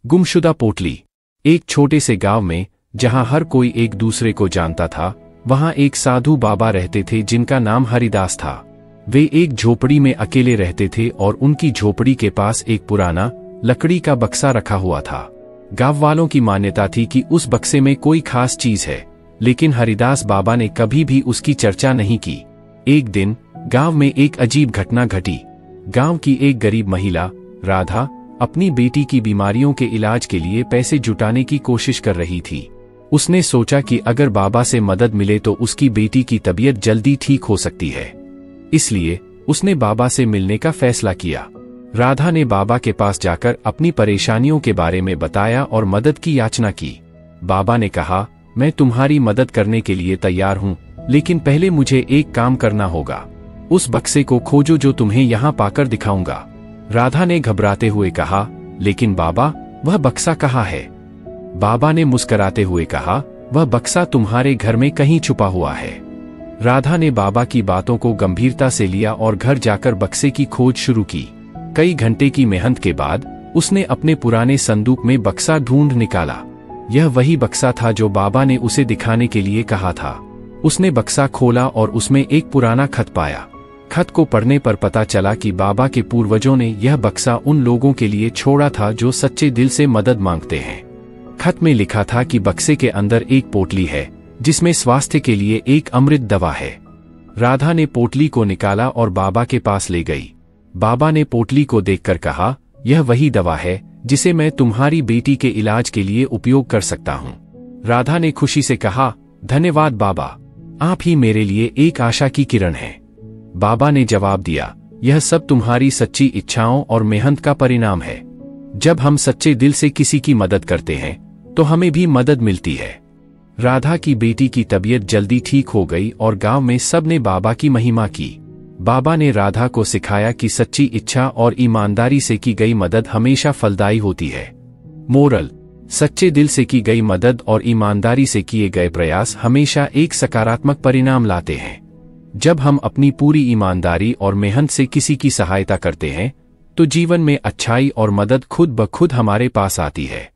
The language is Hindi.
गुमशुदा पोटली। एक छोटे से गांव में, जहां हर कोई एक दूसरे को जानता था, वहां एक साधु बाबा रहते थे जिनका नाम हरिदास था। वे एक झोपड़ी में अकेले रहते थे और उनकी झोपड़ी के पास एक पुराना लकड़ी का बक्सा रखा हुआ था। गांव वालों की मान्यता थी कि उस बक्से में कोई खास चीज है, लेकिन हरिदास बाबा ने कभी भी उसकी चर्चा नहीं की। एक दिन गांव में एक अजीब घटना घटी। गांव की एक गरीब महिला राधा अपनी बेटी की बीमारियों के इलाज के लिए पैसे जुटाने की कोशिश कर रही थी। उसने सोचा कि अगर बाबा से मदद मिले तो उसकी बेटी की तबीयत जल्दी ठीक हो सकती है। इसलिए उसने बाबा से मिलने का फैसला किया। राधा ने बाबा के पास जाकर अपनी परेशानियों के बारे में बताया और मदद की याचना की। बाबा ने कहा, मैं तुम्हारी मदद करने के लिए तैयार हूं, लेकिन पहले मुझे एक काम करना होगा। उस बक्से को खोजो जो तुम्हें यहां पाकर दिखाऊंगा। राधा ने घबराते हुए कहा, लेकिन बाबा, वह बक्सा कहाँ है? बाबा ने मुस्कुराते हुए कहा, वह बक्सा तुम्हारे घर में कहीं छुपा हुआ है। राधा ने बाबा की बातों को गंभीरता से लिया और घर जाकर बक्से की खोज शुरू की। कई घंटे की मेहनत के बाद उसने अपने पुराने संदूक में बक्सा ढूंढ निकाला। यह वही बक्सा था जो बाबा ने उसे दिखाने के लिए कहा था। उसने बक्सा खोला और उसमें एक पुराना खत पाया। खत को पढ़ने पर पता चला कि बाबा के पूर्वजों ने यह बक्सा उन लोगों के लिए छोड़ा था जो सच्चे दिल से मदद मांगते हैं। खत में लिखा था कि बक्से के अंदर एक पोटली है जिसमें स्वास्थ्य के लिए एक अमृत दवा है। राधा ने पोटली को निकाला और बाबा के पास ले गई। बाबा ने पोटली को देखकर कहा, यह वही दवा है जिसे मैं तुम्हारी बेटी के इलाज के लिए उपयोग कर सकता हूँ। राधा ने खुशी से कहा, धन्यवाद बाबा, आप ही मेरे लिए एक आशा की किरण हैं। बाबा ने जवाब दिया, यह सब तुम्हारी सच्ची इच्छाओं और मेहनत का परिणाम है। जब हम सच्चे दिल से किसी की मदद करते हैं तो हमें भी मदद मिलती है। राधा की बेटी की तबीयत जल्दी ठीक हो गई और गांव में सबने बाबा की महिमा की। बाबा ने राधा को सिखाया कि सच्ची इच्छा और ईमानदारी से की गई मदद हमेशा फलदायी होती है। मोरल: सच्चे दिल से की गई मदद और ईमानदारी से किए गए प्रयास हमेशा एक सकारात्मक परिणाम लाते हैं। जब हम अपनी पूरी ईमानदारी और मेहनत से किसी की सहायता करते हैं तो जीवन में अच्छाई और मदद खुद ब खुद हमारे पास आती है।